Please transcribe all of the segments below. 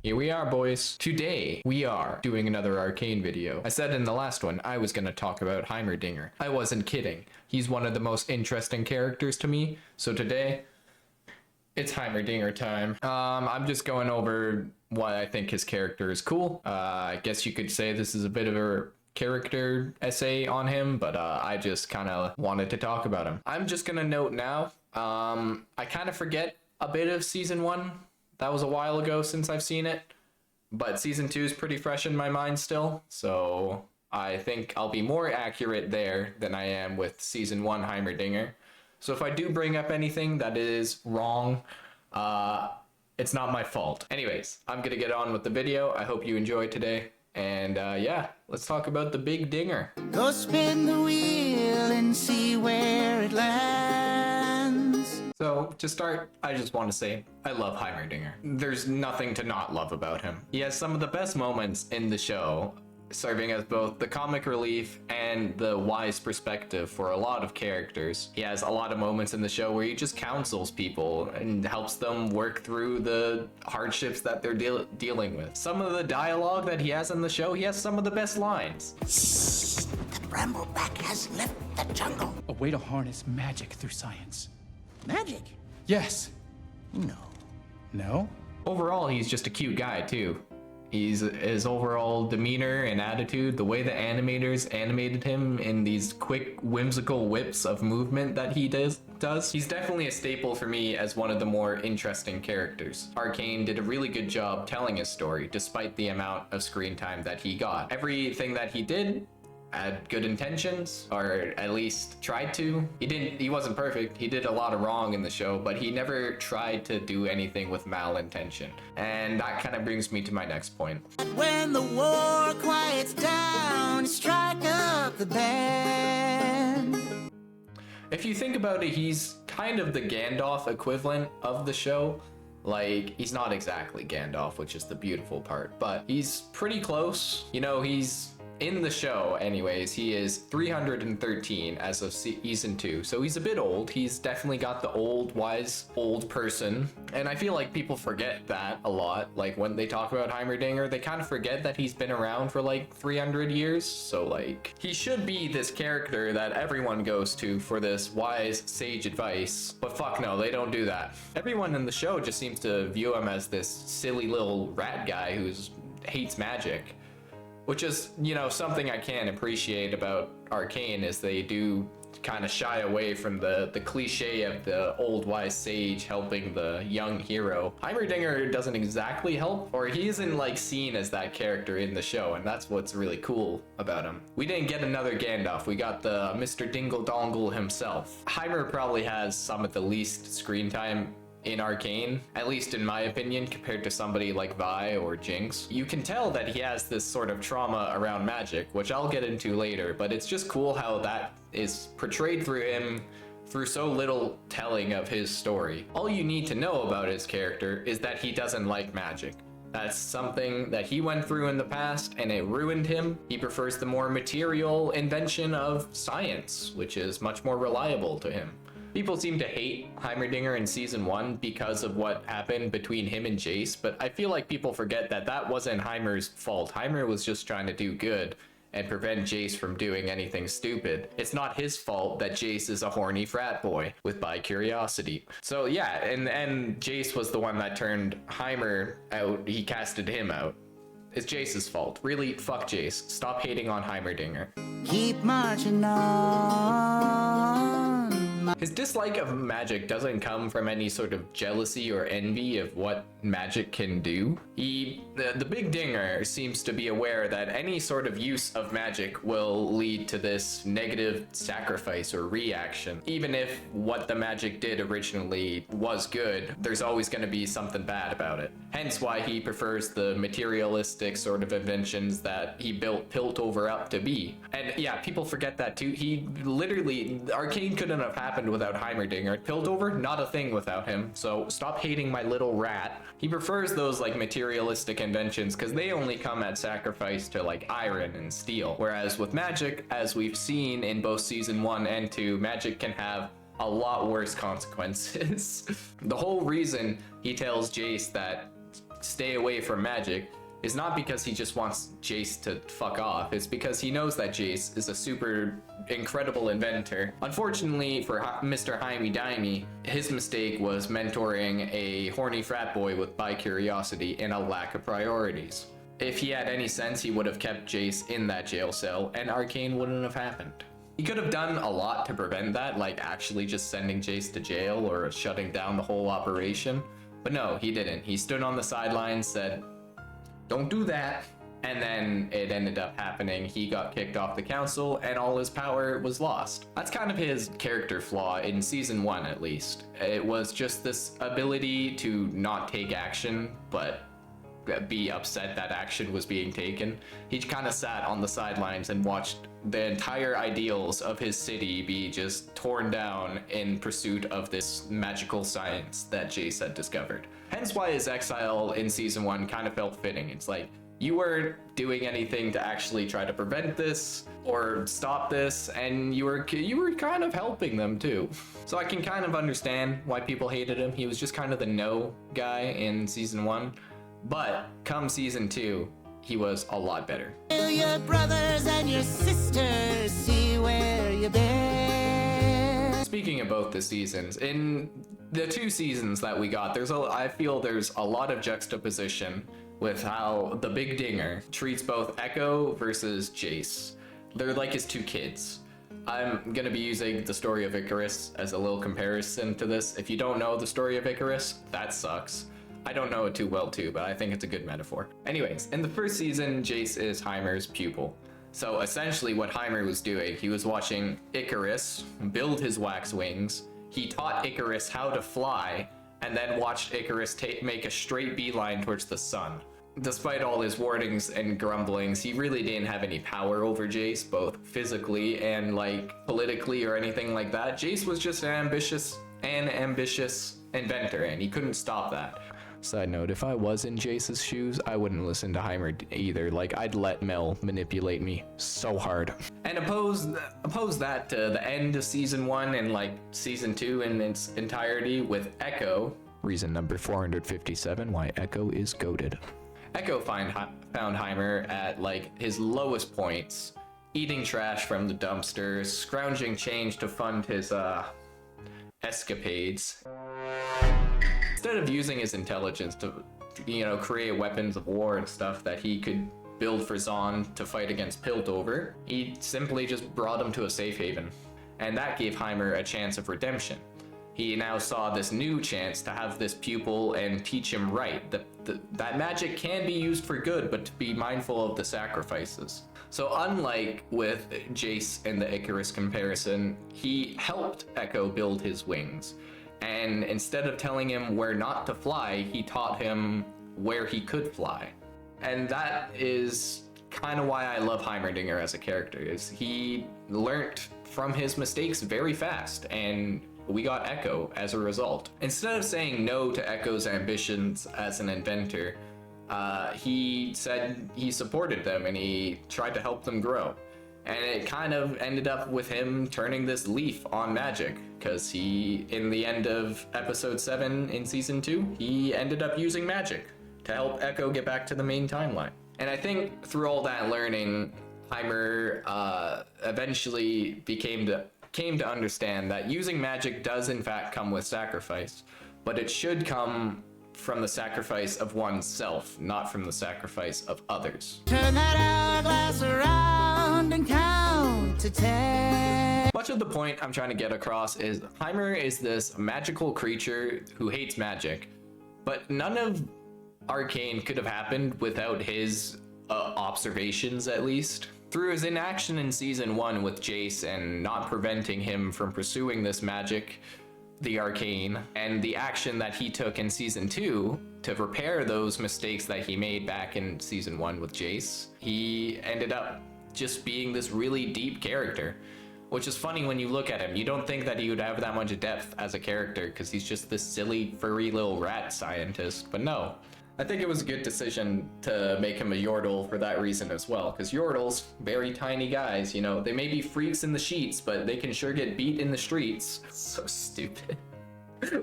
Here we are, boys. Today, we are doing another Arcane video. I said in the last one, I was gonna talk about Heimerdinger. I wasn't kidding. He's one of the most interesting characters to me. So today, it's Heimerdinger time. I'm just going over why I think his character is cool. I guess you could say this is a bit of a character essay on him, but I just kind of wanted to talk about him. I'm just gonna note now, I kind of forget a bit of season 1. That was a while ago since I've seen it, but season 2 is pretty fresh in my mind still, so I think I'll be more accurate there than I am with season 1 Heimerdinger. So if I do bring up anything that is wrong, it's not my fault. Anyways, I'm gonna get on with the video. I hope you enjoyed today, and yeah, let's talk about the big dinger. Go spin the wheel and see where it lands. So, to start, I just want to say, I love Heimerdinger. There's nothing to not love about him. He has some of the best moments in the show, serving as both the comic relief and the wise perspective for a lot of characters. He has a lot of moments in the show where he just counsels people and helps them work through the hardships that they're dealing with. Some of the dialogue that he has in the show, he has some of the best lines. The brambleback has left the jungle. A way to harness magic through science. Magic? Yes. No. No? Overall, he's just a cute guy too. His overall demeanor and attitude, the way the animators animated him in these quick, whimsical whips of movement that he does, he's definitely a staple for me as one of the more interesting characters. Arcane did a really good job telling his story, despite the amount of screen time that he got. Everything that he did had good intentions, or at least tried to. He wasn't perfect. He did a lot of wrong in the show, but he never tried to do anything with malintention. And that kind of brings me to my next point. When the war quiets down, strike up the band. If you think about it, he's kind of the Gandalf equivalent of the show. Like, he's not exactly Gandalf, which is the beautiful part, but he's pretty close. You know, he's in the show, anyways, he is 313 as of season 2, so he's a bit old. He's definitely got the old, wise, old person, and I feel like people forget that a lot. Like, when they talk about Heimerdinger, they kind of forget that he's been around for like 300 years, so like, he should be this character that everyone goes to for this wise, sage advice, but fuck no, they don't do that. Everyone in the show just seems to view him as this silly little rat guy who hates magic. Which is, you know, something I can appreciate about Arcane, is they do kind of shy away from the cliche of the old wise sage helping the young hero. Heimerdinger doesn't exactly help, or he isn't like seen as that character in the show, and that's what's really cool about him. We didn't get another Gandalf, we got the Mr. Dingle Dongle himself. Heimer probably has some of the least screen time in Arcane, at least in my opinion, compared to somebody like Vi or Jinx. You can tell that he has this sort of trauma around magic, which I'll get into later, but it's just cool how that is portrayed through him through so little telling of his story. All you need to know about his character is that he doesn't like magic. That's something that he went through in the past, and it ruined him. He prefers the more material invention of science, which is much more reliable to him. People seem to hate Heimerdinger in season 1 because of what happened between him and Jace, but I feel like people forget that that wasn't Heimer's fault. Heimer was just trying to do good and prevent Jace from doing anything stupid. It's not his fault that Jace is a horny frat boy with bi-curiosity. So yeah, and Jace was the one that turned Heimer out. He casted him out. It's Jace's fault. Really, fuck Jace. Stop hating on Heimerdinger. Keep marching on. His dislike of magic doesn't come from any sort of jealousy or envy of what magic can do. The big dinger seems to be aware that any sort of use of magic will lead to this negative sacrifice or reaction. Even if what the magic did originally was good, there's always going to be something bad about it. Hence why he prefers the materialistic sort of inventions that he built Piltover up to be. And yeah, people forget that too. He literally, Arcane couldn't have happened without Heimerdinger. Piltover, not a thing without him. So stop hating my little rat. He prefers those like materialistic inventions because they only come at sacrifice to like iron and steel. Whereas with magic, as we've seen in both season 1 and 2, magic can have a lot worse consequences. The whole reason he tells Jace that stay away from magic is not because he just wants Jace to fuck off. It's because he knows that Jace is a super incredible inventor. Unfortunately for Mr. Heimerdinger, his mistake was mentoring a horny frat boy with bi-curiosity and a lack of priorities. If he had any sense, he would have kept Jace in that jail cell and Arcane wouldn't have happened. He could have done a lot to prevent that, like actually just sending Jace to jail or shutting down the whole operation. But no, he didn't. He stood on the sidelines, said, "Don't do that." And then it ended up happening. He got kicked off the council and all his power was lost. That's kind of his character flaw in season 1 at least. It was just this ability to not take action, but be upset that action was being taken. He kind of sat on the sidelines and watched the entire ideals of his city be just torn down in pursuit of this magical science that Jace had discovered. Hence why his exile in season 1 kind of felt fitting. It's like, you weren't doing anything to actually try to prevent this or stop this, and you were kind of helping them too. So I can kind of understand why people hated him. He was just kind of the no guy in season 1. But come season 2, he was a lot better. Your brothers and your sisters see where you've been. Speaking of both the seasons, in the 2 seasons that we got, I feel there's a lot of juxtaposition with how the Big Dinger treats both Echo versus Jace. They're like his 2 kids. I'm gonna be using the story of Icarus as a little comparison to this. If you don't know the story of Icarus, that sucks. I don't know it too well too, but I think it's a good metaphor. Anyways, in the first season, Jace is Heimer's pupil. So essentially what Heimer was doing, he was watching Icarus build his wax wings. He taught Icarus how to fly, and then watched Icarus make a straight beeline towards the sun. Despite all his warnings and grumblings, he really didn't have any power over Jace, both physically and like politically or anything like that. Jace was just an ambitious inventor, and he couldn't stop that. Side note, if I was in Jace's shoes, I wouldn't listen to Heimer either. Like, I'd let Mel manipulate me so hard. And oppose that to the end of season 1 and like season 2 in its entirety with Echo. Reason number 457 why Echo is GOATED. Echo found Heimer at like his lowest points, eating trash from the dumpster, scrounging change to fund his escapades. Instead of using his intelligence to, create weapons of war and stuff that he could build for Zahn to fight against Piltover, he simply just brought him to a safe haven. And that gave Heimer a chance of redemption. He now saw this new chance to have this pupil and teach him right, that magic can be used for good, but to be mindful of the sacrifices. So unlike with Jace and the Icarus comparison, he helped Echo build his wings. And instead of telling him where not to fly, he taught him where he could fly. And that is kind of why I love Heimerdinger as a character, is he learned from his mistakes very fast, and we got Echo as a result. Instead of saying no to Echo's ambitions as an inventor, he said he supported them and he tried to help them grow. And it kind of ended up with him turning this leaf on magic, because in the end of episode 7 in season 2, he ended up using magic to help Echo get back to the main timeline. And I think through all that learning, Heimer eventually came to understand that using magic does in fact come with sacrifice, but it should come from the sacrifice of oneself, not from the sacrifice of others. Turn that hourglass around and count to 10. Much of the point I'm trying to get across is Heimer is this magical creature who hates magic, but none of Arcane could have happened without his observations, at least. Through his inaction in season 1 with Jace and not preventing him from pursuing this magic, the Arcane, and the action that he took in season 2 to repair those mistakes that he made back in season 1 with Jace, he ended up just being this really deep character. Which is funny when you look at him. You don't think that he would have that much depth as a character because he's just this silly, furry little rat scientist, but no. I think it was a good decision to make him a Yordle for that reason as well, because Yordles, very tiny guys, they may be freaks in the sheets, but they can sure get beat in the streets. So stupid.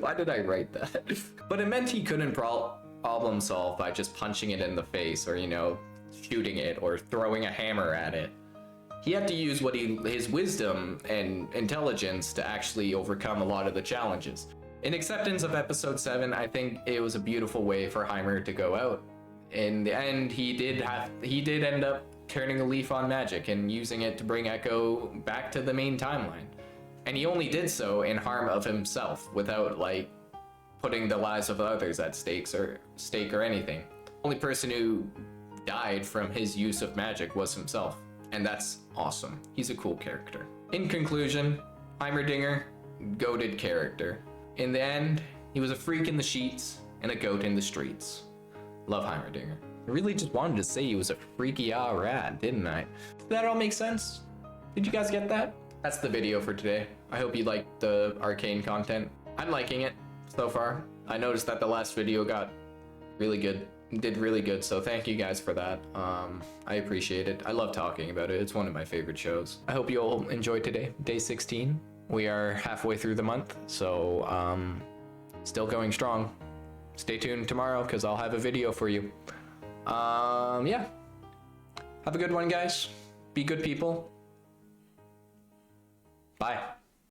Why did I write that? But it meant he couldn't problem solve by just punching it in the face or, you know, shooting it or throwing a hammer at it. He had to use his wisdom and intelligence to actually overcome a lot of the challenges. In acceptance of episode 7, I think it was a beautiful way for Heimer to go out. In the end, he did end up turning a leaf on magic and using it to bring Echo back to the main timeline. And he only did so in harm of himself, without like putting the lives of others at stake or anything. The only person who died from his use of magic was himself, and that's awesome. He's a cool character. In conclusion, Heimerdinger, goated character. In the end, he was a freak in the sheets and a goat in the streets. Love Heimerdinger. I really just wanted to say he was a freaky rat, didn't I? Did that all make sense? Did you guys get that? That's the video for today. I hope you liked the Arcane content. I'm liking it so far. I noticed that the last video got really good, did really good, so thank you guys for that. I appreciate it. I love talking about it. It's one of my favorite shows. I hope you all enjoyed today, day 16. We are halfway through the month, so still going strong. Stay tuned tomorrow because I'll have a video for you. Yeah. Have a good one, guys. Be good people. Bye.